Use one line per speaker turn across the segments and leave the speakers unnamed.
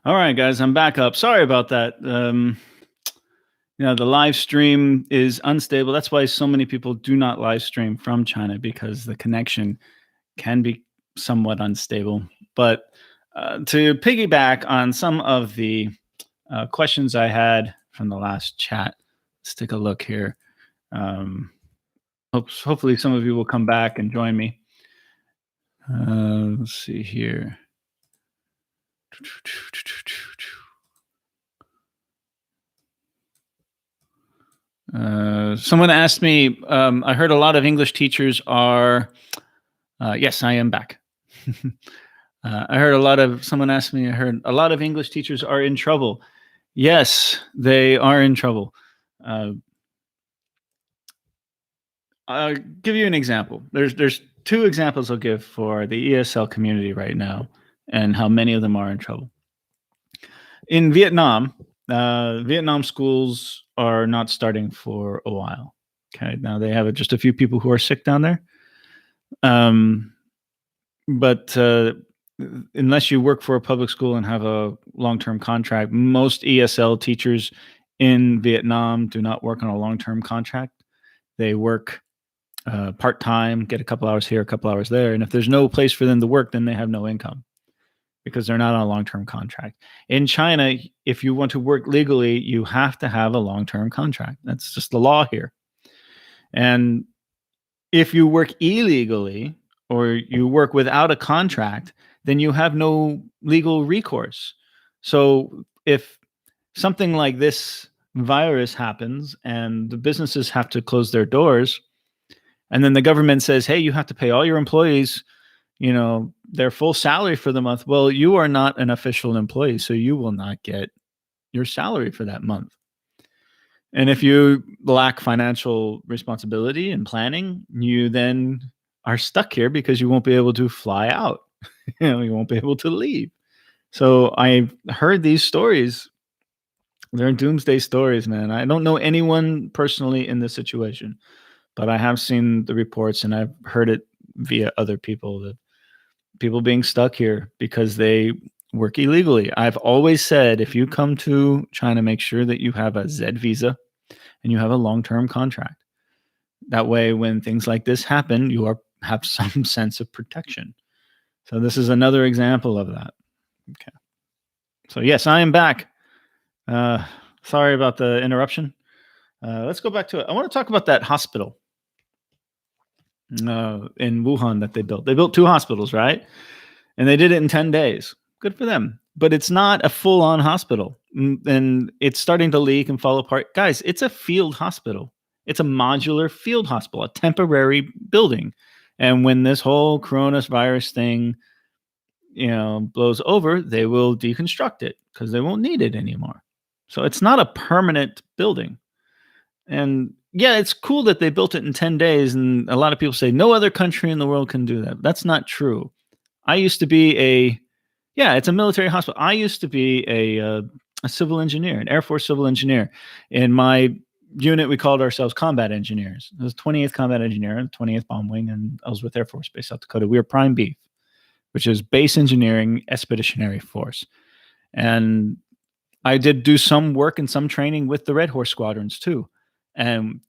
All right, guys, I'm back up. Sorry about that. The live stream is unstable. That's why so many people do not live stream from China because the connection can be somewhat unstable. But to piggyback on some of the questions I had from the last chat, let's take a look here. Hopefully, some of you will come back and join me. Let's see here. Someone asked me, I heard a lot of English teachers are, yes, I am back. Someone asked me, I heard a lot of English teachers are in trouble. Yes, they are in trouble. I'll give you an example. There's two examples I'll give for the ESL community right now and how many of them are in trouble. In Vietnam, Vietnam schools are not starting for a while. Okay, now they have just a few people who are sick down there. But unless you work for a public school and have a long-term contract, most ESL teachers in Vietnam do not work on a long-term contract. They work part-time, get a couple hours here, a couple hours there. And if there's no place for them to work, then they have no income because they're not on a long-term contract. In China, if you want to work legally, you have to have a long-term contract. That's just the law here. And if you work illegally or you work without a contract, then you have no legal recourse. So if something like this virus happens and the businesses have to close their doors, and then the government says, hey, you have to pay all your employees, their full salary for the month. Well, you are not an official employee, so you will not get your salary for that month. And if you lack financial responsibility and planning, you then are stuck here because you won't be able to fly out. You won't be able to leave. So I've heard these stories. They're doomsday stories, man. I don't know anyone personally in this situation, but I have seen the reports and I've heard it via other people, that people being stuck here because they work illegally. I've always said, if you come to China, make sure that you have a Z visa and you have a long-term contract. That way, when things like this happen, you have some sense of protection. So this is another example of that. Okay. So yes, I am back. Sorry about the interruption. Let's go back to it. I want to talk about that hospital in Wuhan that they built. They built 2 hospitals, right? And they did it in 10 days. Good for them. But it's not a full-on hospital. And it's starting to leak and fall apart. Guys, it's a field hospital. It's a modular field hospital, a temporary building. And when this whole coronavirus thing, blows over, they will deconstruct it because they won't need it anymore. So it's not a permanent building. And yeah, it's cool that they built it in 10 days. And a lot of people say no other country in the world can do that. That's not true. I used to be it's a military hospital. I used to be a civil engineer, an Air Force civil engineer. In my unit, we called ourselves combat engineers. I was 28th Combat Engineer, 20th Bomb Wing, and I was with Air Force Base, South Dakota. We were Prime Beef, which is Base Engineering Expeditionary Force. And I did do some work and some training with the Red Horse squadrons too. And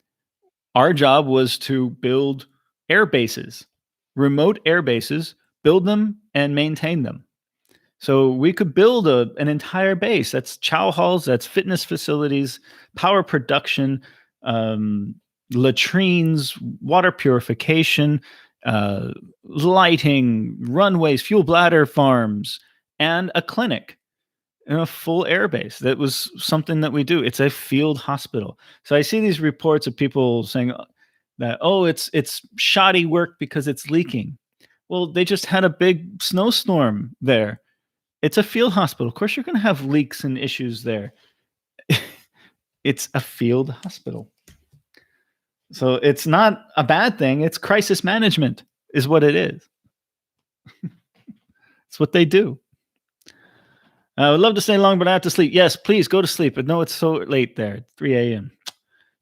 our job was to build air bases, remote air bases, build them and maintain them. So we could build an entire base. That's chow halls, that's fitness facilities, power production, latrines, water purification, lighting, runways, fuel bladder farms, and a clinic. In a full air base. That was something that we do. It's a field hospital. So I see these reports of people saying that, it's shoddy work because it's leaking. Well, they just had a big snowstorm there. It's a field hospital. Of course, you're going to have leaks and issues there. It's a field hospital. So it's not a bad thing. It's crisis management is what it is. It's what they do. I would love to stay long, but I have to sleep. Yes, please go to sleep. But no, it's so late there, 3 a.m.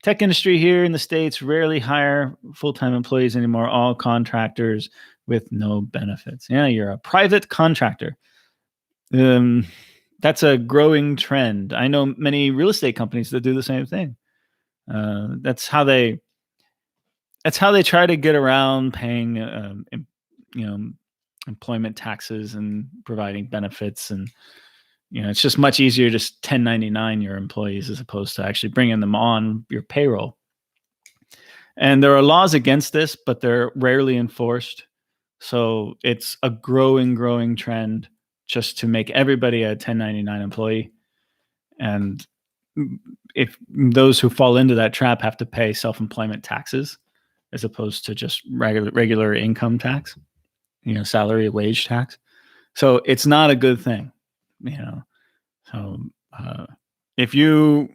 Tech industry here in the States rarely hire full-time employees anymore, all contractors with no benefits. Yeah, you're a private contractor. That's a growing trend. I know many real estate companies that do the same thing. That's how they try to get around paying, you know, employment taxes and providing benefits, and it's just much easier to 1099 your employees as opposed to actually bringing them on your payroll. And there are laws against this, but they're rarely enforced. So it's a growing trend just to make everybody a 1099 employee. And if those who fall into that trap have to pay self-employment taxes as opposed to just regular income tax, salary wage tax. So it's not a good thing, So if you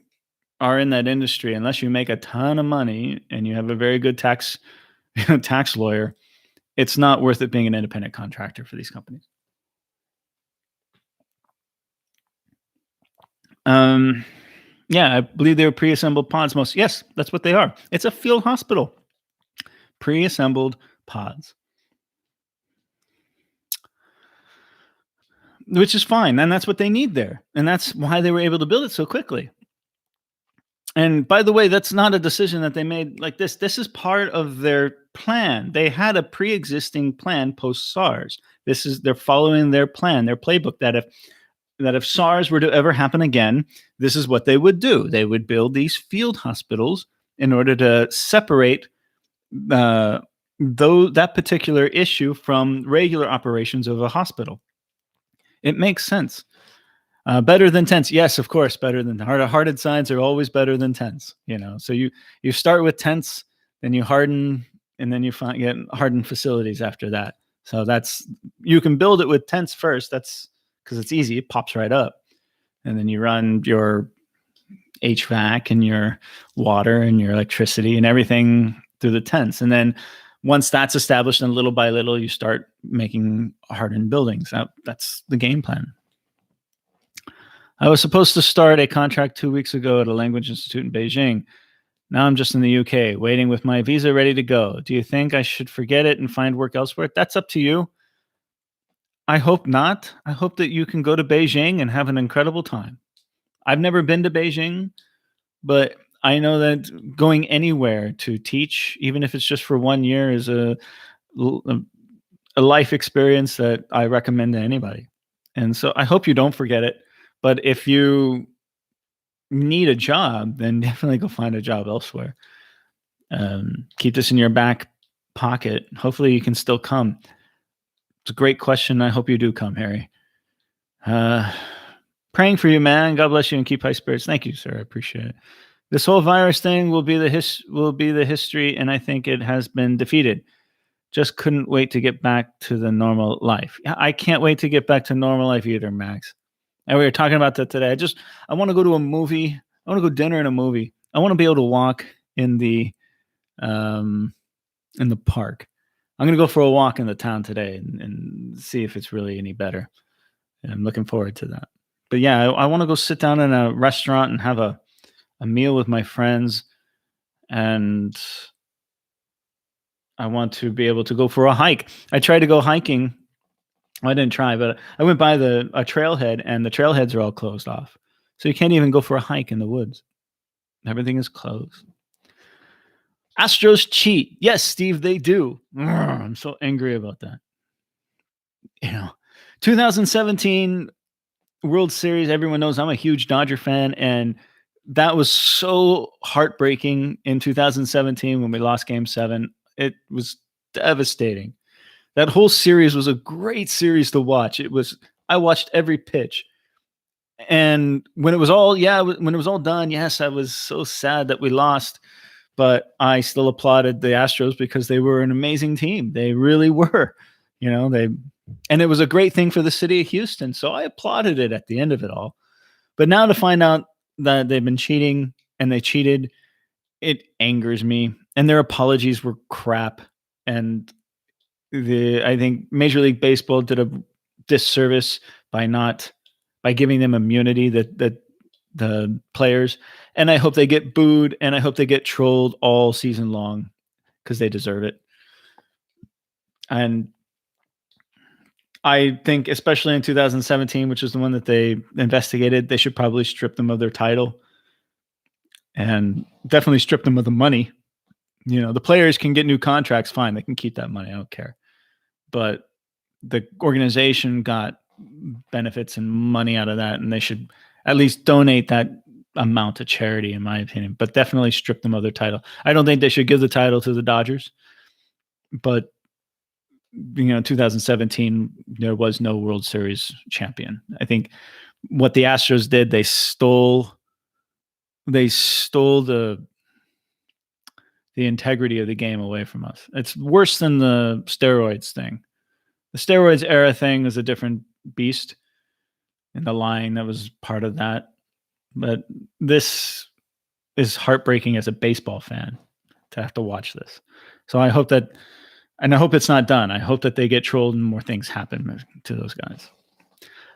are in that industry, unless you make a ton of money and you have a very good tax lawyer, it's not worth it being an independent contractor for these companies. Yeah, I believe they were pre-assembled pods. Yes, that's what they are. It's a field hospital. Pre-assembled pods, which is fine, and that's what they need there, and that's why they were able to build it so quickly. And by the way, that's not a decision that they made like this. This is part of their plan. They had a pre-existing plan post SARS. They're following their plan, their playbook, that if SARS were to ever happen again, this is what they would do. They would build these field hospitals in order to separate that particular issue from regular operations of a hospital. It makes sense. Better than tents. Yes, of course, better than hardened sides are always better than tents. So you start with tents, then you harden, and then you get hardened facilities after that. So you can build it with tents first. That's because it's easy. It pops right up. And then you run your HVAC and your water and your electricity and everything through the tents. And then once that's established, and little by little, you start making hardened buildings. That's the game plan. I was supposed to start a contract 2 weeks ago at a language institute in Beijing. Now I'm just in the UK, waiting with my visa ready to go. Do you think I should forget it and find work elsewhere? That's up to you. I hope not. I hope that you can go to Beijing and have an incredible time. I've never been to Beijing, but I know that going anywhere to teach, even if it's just for 1 year, is a life experience that I recommend to anybody. And so I hope you don't forget it. But if you need a job, then definitely go find a job elsewhere. Keep this in your back pocket. Hopefully you can still come. It's a great question. I hope you do come, Harry. Praying for you, man. God bless you and keep high spirits. Thank you, sir. I appreciate it. This whole virus thing will be the history, and I think it has been defeated. Just couldn't wait to get back to the normal life. I can't wait to get back to normal life either, Max. And we were talking about that today. I want to go to a movie. I want to go dinner and a movie. I want to be able to walk in the park. I'm going to go for a walk in the town today and see if it's really any better. And I'm looking forward to that. But yeah, I want to go sit down in a restaurant and have a meal with my friends. And I want to be able to go for a hike. I tried to go hiking. I didn't try, but I went by a trailhead, and the trailheads are all closed off. So you can't even go for a hike in the woods. Everything is closed. Astros cheat. Yes, Steve, they do. I'm so angry about that. 2017 World Series, everyone knows I'm a huge Dodger fan, and that was so heartbreaking in 2017 when we lost Game 7. It was devastating. That whole series was a great series to watch. I watched every pitch. And when it was all done, yes, I was so sad that we lost, but I still applauded the Astros because they were an amazing team. They really were, and it was a great thing for the city of Houston. So I applauded it at the end of it all. But now to find out that they've been cheating and they cheated, it angers me. And their apologies were crap. And I think Major League Baseball did a disservice by giving them immunity, that the players. And I hope they get booed, and I hope they get trolled all season long because they deserve it. And I think, especially in 2017, which is the one that they investigated, they should probably strip them of their title and definitely strip them of the money. The players can get new contracts, fine, they can keep that money, I don't care. But the organization got benefits and money out of that, and they should at least donate that amount to charity, in my opinion, but definitely strip them of their title. I don't think they should give the title to the Dodgers, but 2017, there was no World Series champion. I think what the Astros did, they stole the integrity of the game away from us. It's worse than the steroids thing. The steroids era thing is a different beast, and the line that was part of that. But this is heartbreaking as a baseball fan to have to watch this. So I hope it's not done. I hope that they get trolled and more things happen to those guys.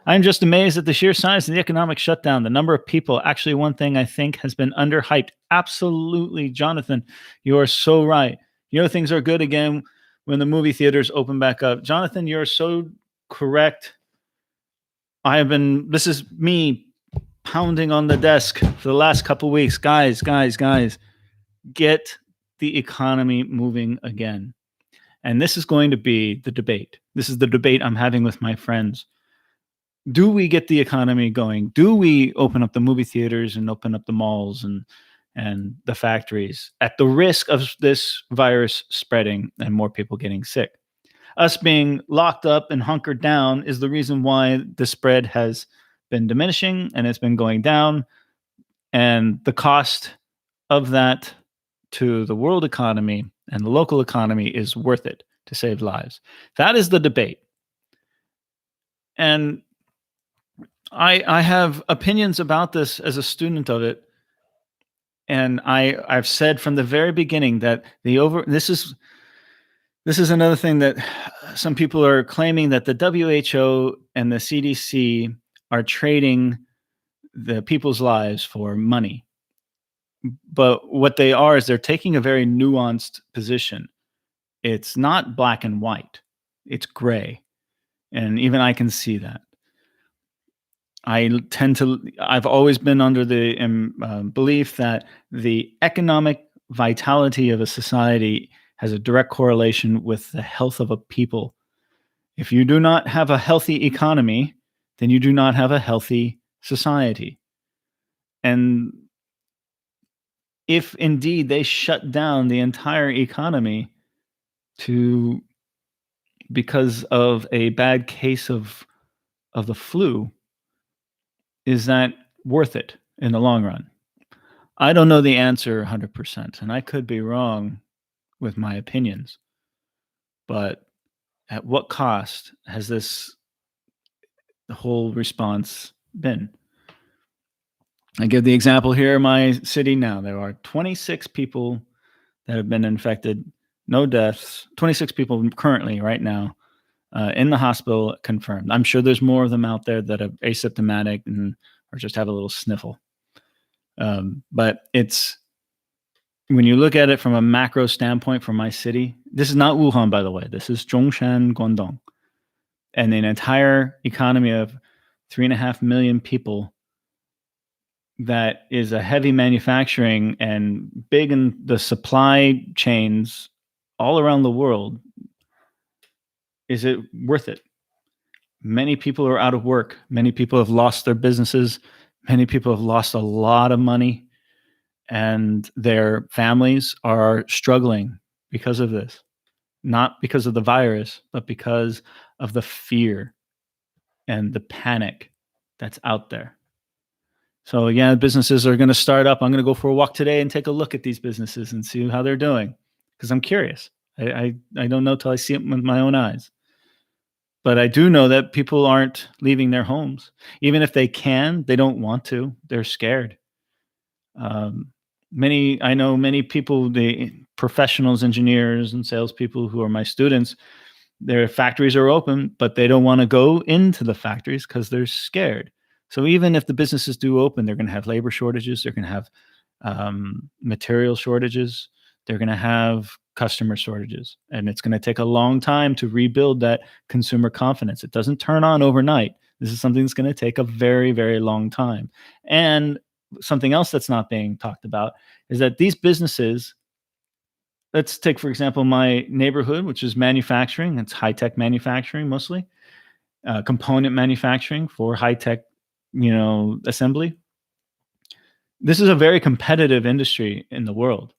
I'm just amazed at the sheer size of the economic shutdown. The number of people, actually, one thing I think has been underhyped. Absolutely, Jonathan, you are so right. Things are good again when the movie theaters open back up. Jonathan, you're so correct. This is me pounding on the desk for the last couple of weeks. Guys, get the economy moving again. And this is going to be the debate. This is the debate I'm having with my friends. Do we get the economy going? Do we open up the movie theaters and open up the malls and the factories at the risk of this virus spreading and more people getting sick? Us being locked up and hunkered down is the reason why the spread has been diminishing and it's been going down. And the cost of that to the world economy and the local economy is worth it to save lives. That is the debate. And I have opinions about this as a student of it. And I've said from the very beginning that this is another thing that some people are claiming, that the WHO and the CDC are trading the people's lives for money. But what they are is they're taking a very nuanced position. It's not black and white. It's gray. And even I can see that. I've always been under the belief that the economic vitality of a society has a direct correlation with the health of a people. If you do not have a healthy economy, then you do not have a healthy society. And if indeed they shut down the entire economy because of a bad case of the flu, is that worth it in the long run? I don't know the answer 100%, and I could be wrong with my opinions. But at what cost has the whole response been? I give the example here in my city now. There are 26 people that have been infected, no deaths, 26 people currently right now in the hospital confirmed. I'm sure there's more of them out there that are asymptomatic or just have a little sniffle. But when you look at it from a macro standpoint for my city, this is not Wuhan, by the way. This is Zhongshan, Guangdong. And an entire economy of 3.5 million people that is a heavy manufacturing and big in the supply chains all around the world. Is it worth it? Many people are out of work. Many people have lost their businesses. Many people have lost a lot of money, and their families are struggling because of this. Not because of the virus, but because of the fear and the panic that's out there. So yeah, businesses are going to start up. I'm going to go for a walk today and take a look at these businesses and see how they're doing, because I'm curious. I don't know till I see it with my own eyes. But I do know that people aren't leaving their homes. Even if they can, they don't want to. They're scared. I know many people, the professionals, engineers, and salespeople who are my students, their factories are open, but they don't want to go into the factories because they're scared. So even if the businesses do open, they're going to have labor shortages. They're going to have material shortages. They're going to have customer shortages, and it's going to take a long time to rebuild that consumer confidence. It doesn't turn on overnight. This is something that's going to take a very, very long time. And something else that's not being talked about is that these businesses, let's take, for example, my neighborhood, which is manufacturing. It's high-tech manufacturing mostly, component manufacturing for high-tech, assembly. This is a very competitive industry in the world.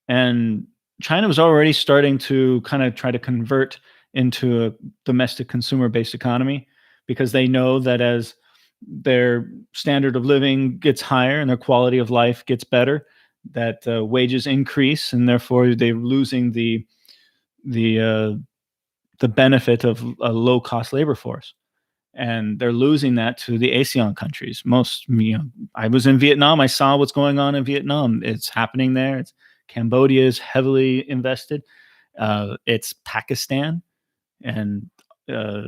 And China was already starting to kind of try to convert into a domestic consumer-based economy because they know that as their standard of living gets higher and their quality of life gets better, that wages increase, and therefore they're losing the uh, the benefit of a low-cost labor force, and they're losing that to the ASEAN countries. I was in Vietnam. I saw what's going on in Vietnam. It's happening there. Cambodia is heavily invested. It's Pakistan and uh,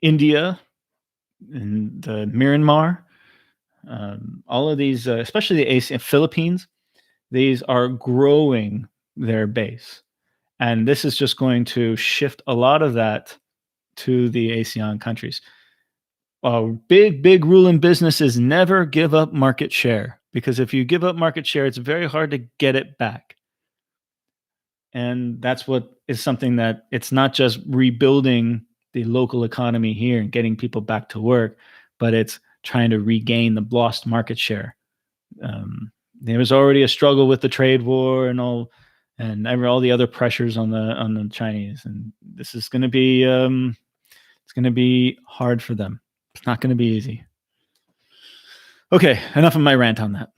India and Myanmar. All of these, especially the ASEAN, Philippines, these are growing their base. And this is just going to shift a lot of that to the ASEAN countries. A big rule in business is never give up market share, because if you give up market share, it's very hard to get it back. And that's what is something that it's not just rebuilding the local economy here and getting people back to work, but it's trying to regain the lost market share. There was already a struggle with the trade war and all the other pressures on the Chinese, and this is going to be it's going to be hard for them. It's not going to be easy. Okay, enough of my rant on that.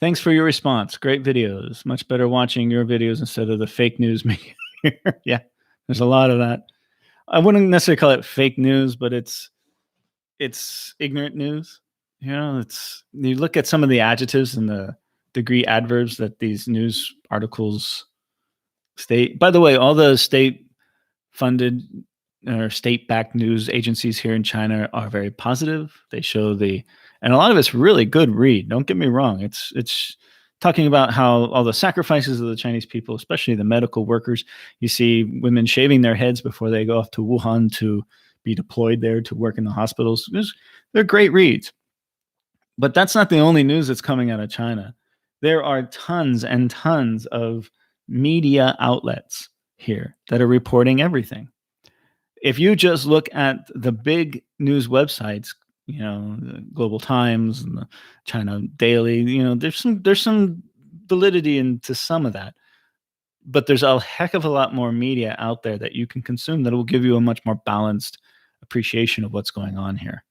Thanks for your response. Great videos. Much better watching your videos instead of the fake news media. Yeah, there's a lot of that. I wouldn't necessarily call it fake news, but it's ignorant news. You look at some of the adjectives and the degree adverbs that these news articles state. By the way, all the state-funded or state-backed news agencies here in China are very positive. They show and a lot of it's really good read. Don't get me wrong. It's talking about how all the sacrifices of the Chinese people, especially the medical workers. You see women shaving their heads before they go off to Wuhan to be deployed there to work in the hospitals. They're great reads. But that's not the only news that's coming out of China. There are tons and tons of media outlets here that are reporting everything. If you just look at the big news websites, the Global Times and the China Daily, there's some validity into some of that. But there's a heck of a lot more media out there that you can consume that will give you a much more balanced appreciation of what's going on here.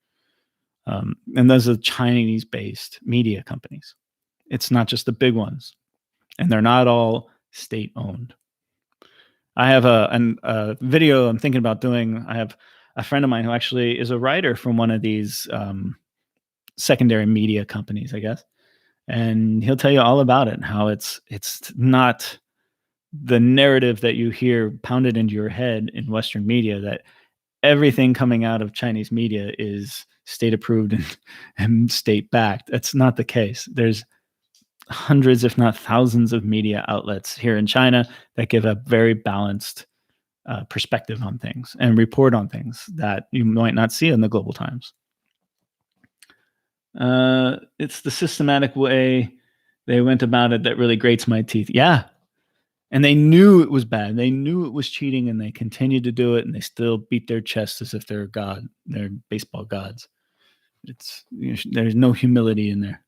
And those are Chinese-based media companies. It's not just the big ones, and they're not all state-owned. I have a video I'm thinking about doing. I have a friend of mine who actually is a writer from one of these secondary media companies, I guess, and he'll tell you all about it and how it's not the narrative that you hear pounded into your head in Western media, that everything coming out of Chinese media is state approved and state backed. That's not the case. There's hundreds, if not thousands, of media outlets here in China that give a very balanced perspective on things and report on things that you might not see in the Global Times. It's the systematic way they went about it that really grates my teeth. Yeah. And they knew it was bad. They knew it was cheating, and they continued to do it, and they still beat their chests as if they're God. They're baseball gods. There's no humility in there.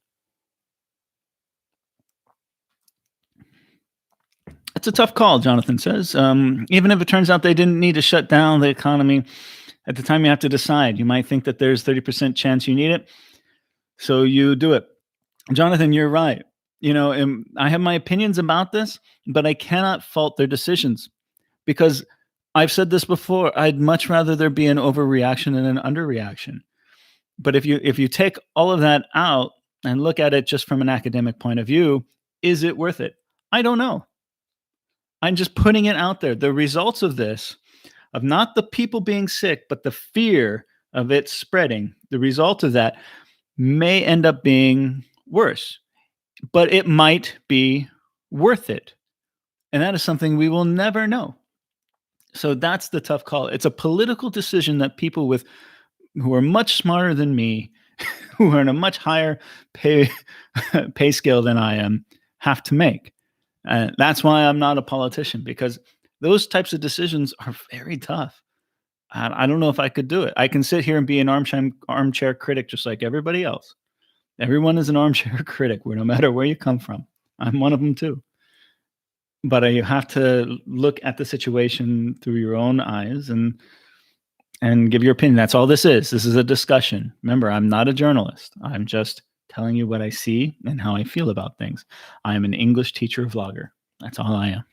It's a tough call, Jonathan says. Even if it turns out they didn't need to shut down the economy, at the time you have to decide. You might think that there's 30% chance you need it, so you do it. Jonathan, you're right. I have my opinions about this, but I cannot fault their decisions, because I've said this before. I'd much rather there be an overreaction than an underreaction. But if you take all of that out and look at it just from an academic point of view, is it worth it? I don't know. I'm just putting it out there. The results of this, of not the people being sick, but the fear of it spreading, the result of that may end up being worse. But it might be worth it? And that is something we will never know. So that's the tough call. It's a political decision that people who are much smarter than me, who are in a much higher pay pay scale than I am, have to make. And that's why I'm not a politician, because those types of decisions are very tough. I don't know if I could do it. I can sit here and be an armchair critic just like everybody else. Everyone is an armchair critic, where no matter where you come from. I'm one of them too. But you have to look at the situation through your own eyes and give your opinion. That's all this is. This is a discussion. Remember, I'm not a journalist. I'm just telling you what I see and how I feel about things. I am an English teacher vlogger. That's all I am.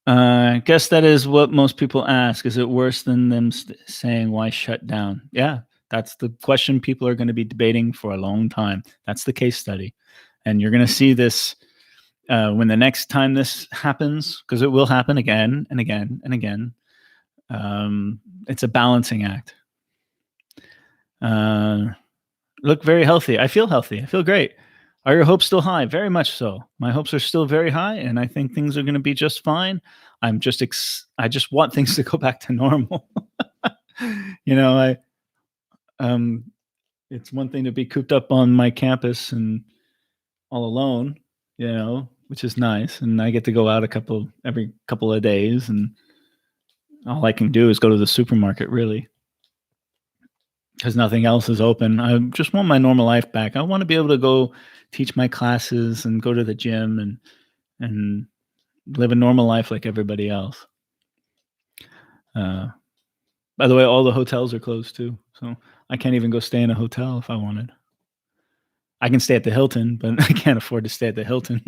I guess that is what most people ask. Is it worse than them saying, why shut down? Yeah, that's the question people are going to be debating for a long time. That's the case study. And you're going to see this when the next time this happens, because it will happen again and again and again. It's a balancing act. Look very healthy. I feel healthy. I feel great. Are your hopes still high? Very much so. My hopes are still very high, and I think things are going to be just fine. I just want things to go back to normal. It's one thing to be cooped up on my campus and all alone, which is nice. And I get to go out every couple of days, and all I can do is go to the supermarket, really, because nothing else is open. I just want my normal life back. I want to be able to go teach my classes and go to the gym and live a normal life like everybody else. By the way, all the hotels are closed too, so I can't even go stay in a hotel if I wanted. I can stay at the Hilton, but I can't afford to stay at the Hilton.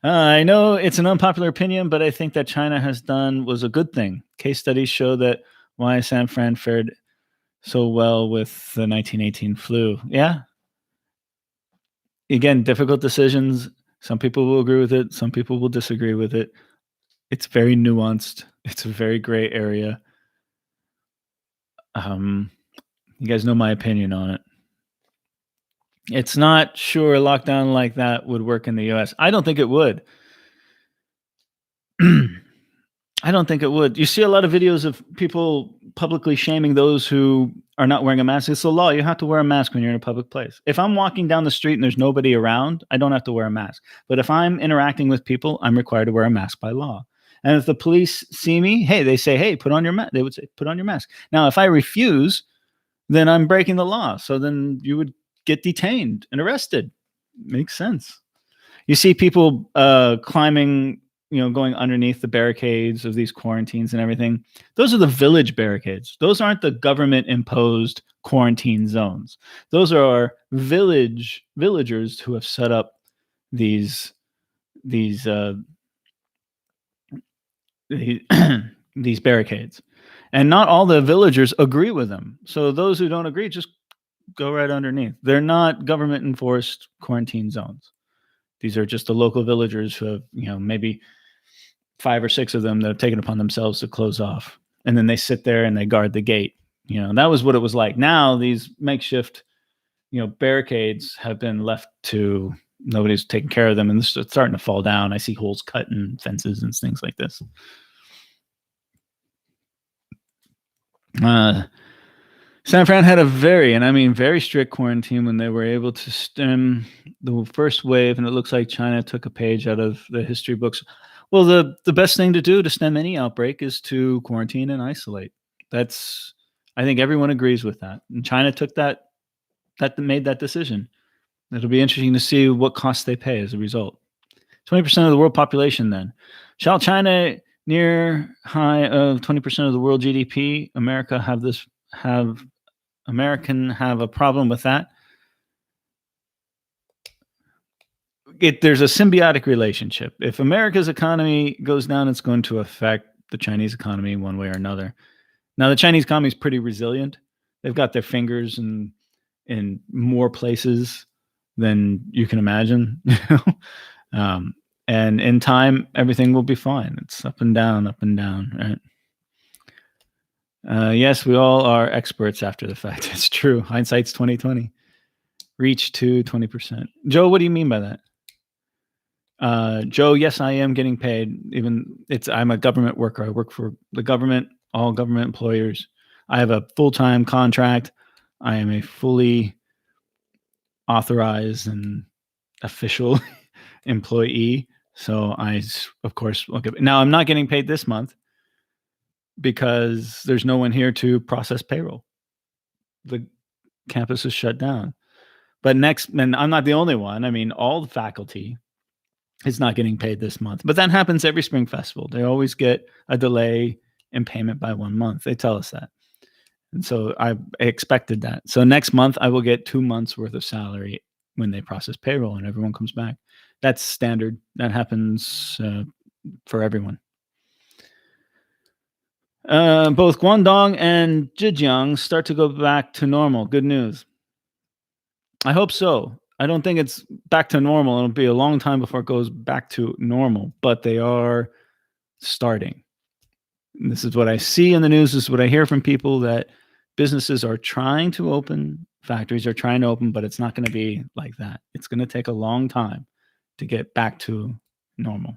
I know it's an unpopular opinion, but I think that China has done was a good thing. Case studies show that why San Fran fared so well with the 1918 flu. Yeah. Again, difficult decisions. Some people will agree with it. Some people will disagree with it. It's very nuanced. It's a very gray area. You guys know my opinion on it. It's not sure a lockdown like that would work in the US. I don't think it would. I don't think it would. You see a lot of videos of people publicly shaming those who are not wearing a mask. It's the law. You have to wear a mask when you're in a public place. If I'm walking down the street and there's nobody around, I don't have to wear a mask. But if I'm interacting with people, I'm required to wear a mask by law. And if the police see me, they say, hey, put on your mask. They would say, put on your mask. Now, if I refuse, then I'm breaking the law. So then you would get detained and arrested. Makes sense. You see people climbing, going underneath the barricades of these quarantines and everything. Those are the village barricades. Those aren't the government imposed quarantine zones. Those are villagers who have set up these barricades. And not all the villagers agree with them. So those who don't agree just go right underneath. They're not government enforced quarantine zones. These are just the local villagers who have, maybe 5 or 6 of them that have taken upon themselves to close off. And then they sit there and they guard the gate. That was what it was like. Now these makeshift, barricades have been left to nobody's taking care of them, and it's starting to fall down. I see holes cut in fences and things like this. San Fran had a very strict quarantine when they were able to stem the first wave, and it looks like China took a page out of the history books. Well, the best thing to do to stem any outbreak is to quarantine and isolate. I think everyone agrees with that. And China took made that decision. It'll be interesting to see what costs they pay as a result. 20% of the world population then. Shall China near high of 20% of the world GDP, America have a problem with that? There's a symbiotic relationship. If America's economy goes down, it's going to affect the Chinese economy one way or another. Now, the Chinese economy is pretty resilient. They've got their fingers in more places than you can imagine. And in time, everything will be fine. It's up and down, right? Yes, we all are experts after the fact. It's true. Hindsight's 2020. reach to 20%. Joe, what do you mean by that? Joe, yes, I am getting paid. I'm a government worker. I work for the government, all government employers. I have a full-time contract. I am a fully authorized and official employee. So of course, look at now. I'm not getting paid this month because there's no one here to process payroll. The campus is shut down. But and I'm not the only one. I mean, all the faculty is not getting paid this month. But that happens every spring festival. They always get a delay in payment by 1 month. They tell us that. And so I expected that. So next month I will get 2 months worth of salary when they process payroll and everyone comes back. That's standard. That happens for everyone. Both Guangdong and Zhejiang start to go back to normal. Good news. I hope so. I don't think it's back to normal. It'll be a long time before it goes back to normal, but they are starting. And this is what I see in the news. This is what I hear from people, that businesses are trying to open, factories are trying to open, but it's not going to be like that. It's going to take a long time to get back to normal.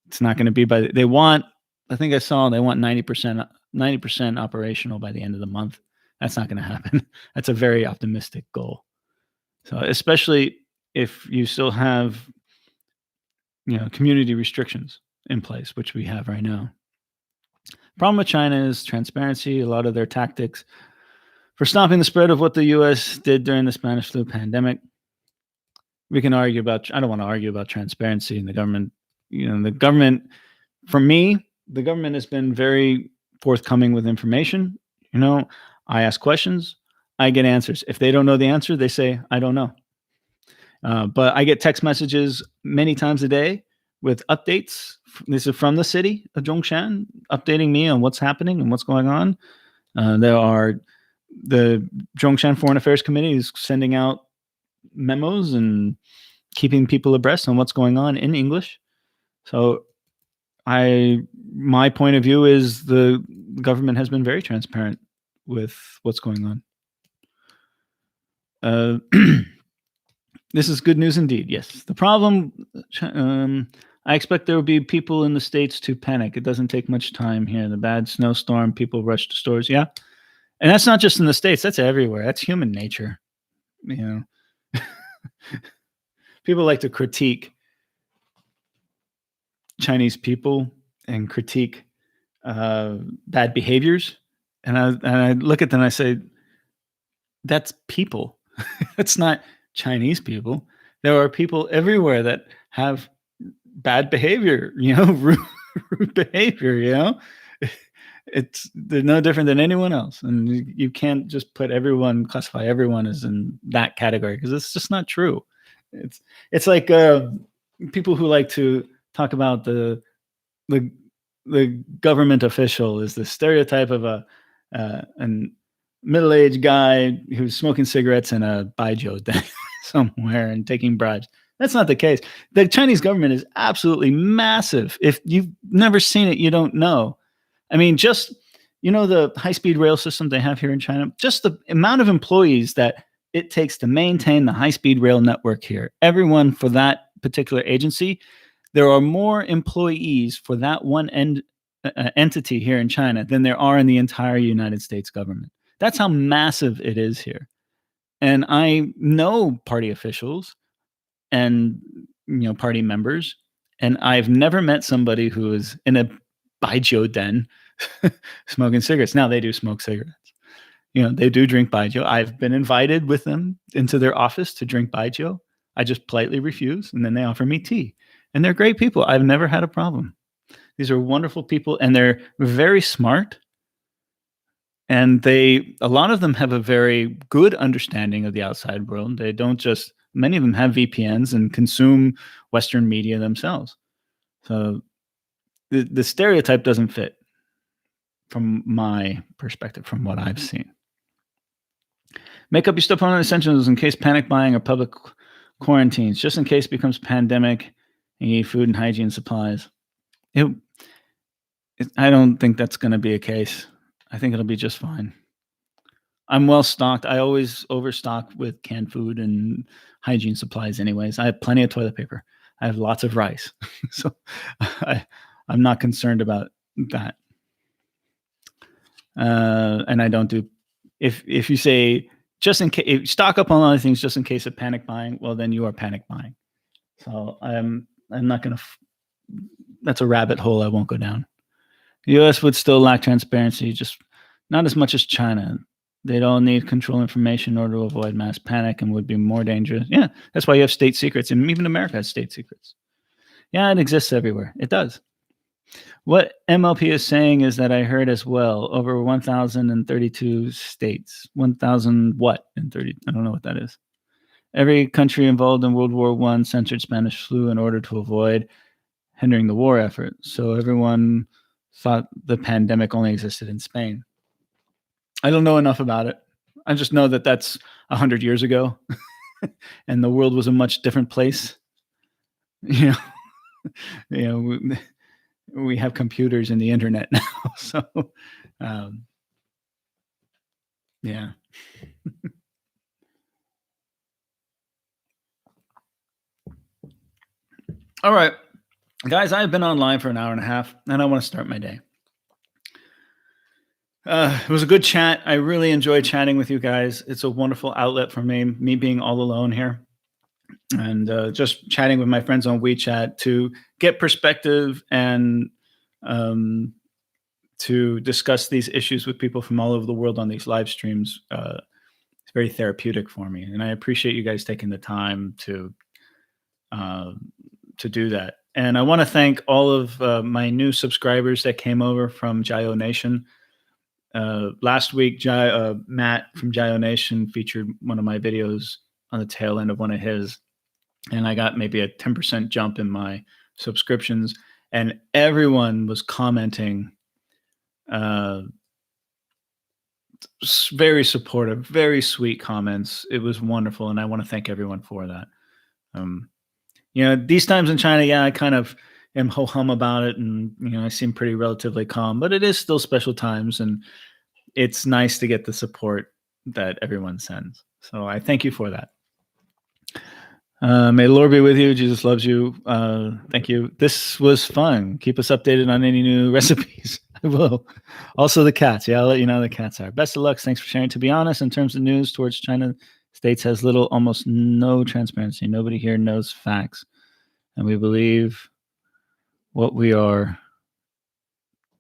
It's not going to be I think I saw they want 90% operational by the end of the month. That's not going to happen. That's a very optimistic goal. So especially if you still have, community restrictions in place, which we have right now. Problem with China is transparency. A lot of their tactics for stopping the spread of what the U.S. did during the Spanish flu pandemic. We can argue about. I don't want to argue about transparency in the government. The government, for me, the government has been very forthcoming with information. I ask questions, I get answers. If they don't know the answer, they say, I don't know. But I get text messages many times a day with updates. This is from the city of Zhongshan, updating me on what's happening and what's going on. The Zhongshan Foreign Affairs Committee is sending out memos and keeping people abreast on what's going on in English. So my point of view is the government has been very transparent with what's going on. This is good news indeed. Yes. The problem, I expect there will be people in the States to panic. It doesn't take much time here. The bad snowstorm, people rush to stores. Yeah. And that's not just in the States. That's everywhere. That's human nature. People like to critique Chinese people and critique bad behaviors. And I look at them and I say, that's people. That's not Chinese people. There are people everywhere that have bad behavior, rude behavior, they're no different than anyone else. And you can't just classify everyone as in that category, because it's just not true. It's like people who like to talk about the government official is the stereotype of a middle-aged guy who's smoking cigarettes in a baijiu den somewhere and taking bribes. That's not the case. The Chinese government is absolutely massive. If you've never seen it, you don't know. I mean, just, the high-speed rail system they have here in China, just the amount of employees that it takes to maintain the high-speed rail network here. Everyone for that particular agency, there are more employees for that one entity here in China than there are in the entire United States government. That's how massive it is here. And I know party officials and party members, and I've never met somebody who is in a baijiu den smoking cigarettes. Now, they do smoke cigarettes. They do drink baijiu. I've been invited with them into their office to drink baijiu. I just politely refuse, and then they offer me tea. And they're great people. I've never had a problem. These are wonderful people, and they're very smart. And a lot of them have a very good understanding of the outside world. They don't just, many of them have VPNs and consume Western media themselves. So the stereotype doesn't fit from my perspective, from what I've seen. Make up your stuff on essentials in case panic buying or public quarantines, just in case it becomes pandemic and you need food and hygiene supplies. I don't think that's going to be a case. I think it'll be just fine. I'm well stocked. I always overstock with canned food and hygiene supplies anyways. I have plenty of toilet paper. I have lots of rice. So I'm not concerned about that. And I don't do, if you say just in case, stock up on other things just in case of panic buying, well, then you are panic buying. So I'm not going to, that's a rabbit hole I won't go down. The US would still lack transparency, just not as much as China. They'd all need control information in order to avoid mass panic and would be more dangerous. Yeah, that's why you have state secrets. And even America has state secrets. Yeah, it exists everywhere. It does. What MLP is saying is that I heard as well over 1,032 states. 1,000 what in 30? I don't know what that is. Every country involved in World War I censored Spanish flu in order to avoid hindering the war effort. So everyone thought the pandemic only existed in Spain. I don't know enough about it. I just know that that's 100 years ago and the world was a much different place. You know, we have computers and the internet now. So, yeah. All right, guys, I've been online for an hour and a half and I want to start my day. It was a good chat. I really enjoyed chatting with you guys. It's a wonderful outlet for me being all alone here. And just chatting with my friends on WeChat to get perspective and to discuss these issues with people from all over the world on these live streams. It's very therapeutic for me, and I appreciate you guys taking the time to do that. And I want to thank all of my new subscribers that came over from Jio Nation. Last week, Matt from Jio Nation featured one of my videos on the tail end of one of his, and I got maybe a 10% jump in my subscriptions, and everyone was commenting very supportive, very sweet comments. It was wonderful, and I want to thank everyone for that. These times in China, yeah, I kind of am ho-hum about it, and I seem pretty relatively calm, but it is still special times, and it's nice to get the support that everyone sends. So I thank you for that. May the Lord be with you. Jesus loves you. Thank you. This was fun. Keep us updated on any new recipes. I will. Also the cats. Yeah, I'll let you know the cats are. Best of luck. Thanks for sharing. To be honest, in terms of news towards China, States has little, almost no transparency. Nobody here knows facts. And we believe what we are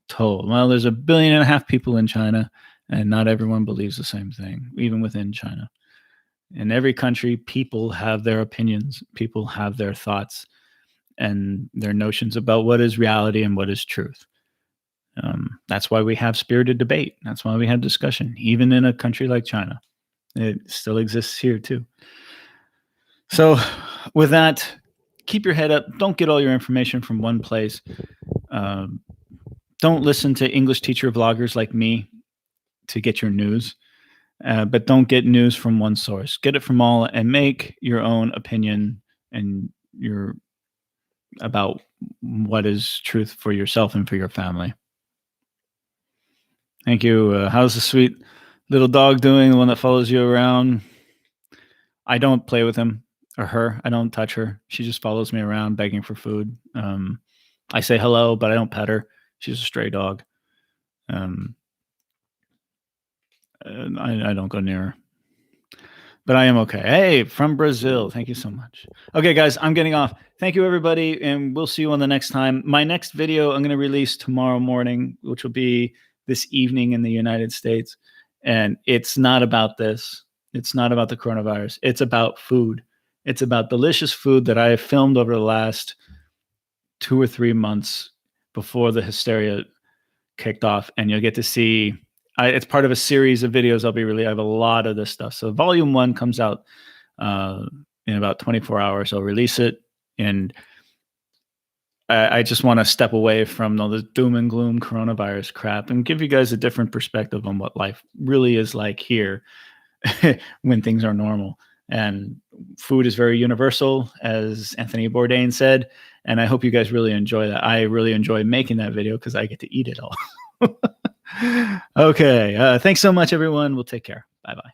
told. Well, there's 1.5 billion people in China, and not everyone believes the same thing, even within China. In every country, people have their opinions, people have their thoughts and their notions about what is reality and what is truth. That's why we have spirited debate. That's why we have discussion, even in a country like China. It still exists here too. So with that, keep your head up. Don't get all your information from one place. Don't listen to English teacher vloggers like me to get your news. But don't get news from one source. Get it from all and make your own opinion and about what is truth for yourself and for your family. Thank you. How's the sweet little dog doing? The one that follows you around? I don't play with him or her. I don't touch her. She just follows me around begging for food. I say hello, but I don't pet her. She's a stray dog. I don't go near her, but I am okay. Hey, from Brazil. Thank you so much. Okay, guys, I'm getting off. Thank you, everybody, and we'll see you on the next time. My next video I'm going to release tomorrow morning, which will be this evening in the United States, and it's not about this. It's not about the coronavirus. It's about food. It's about delicious food that I have filmed over the last 2 or 3 months before the hysteria kicked off, and you'll get to see. It's part of a series of videos I'll be releasing. I have a lot of this stuff. So volume 1 comes out in about 24 hours. I'll release it. And I just want to step away from all the doom and gloom coronavirus crap and give you guys a different perspective on what life really is like here when things are normal. And food is very universal, as Anthony Bourdain said. And I hope you guys really enjoy that. I really enjoy making that video because I get to eat it all. Okay. Thanks so much, everyone. We'll take care. Bye bye.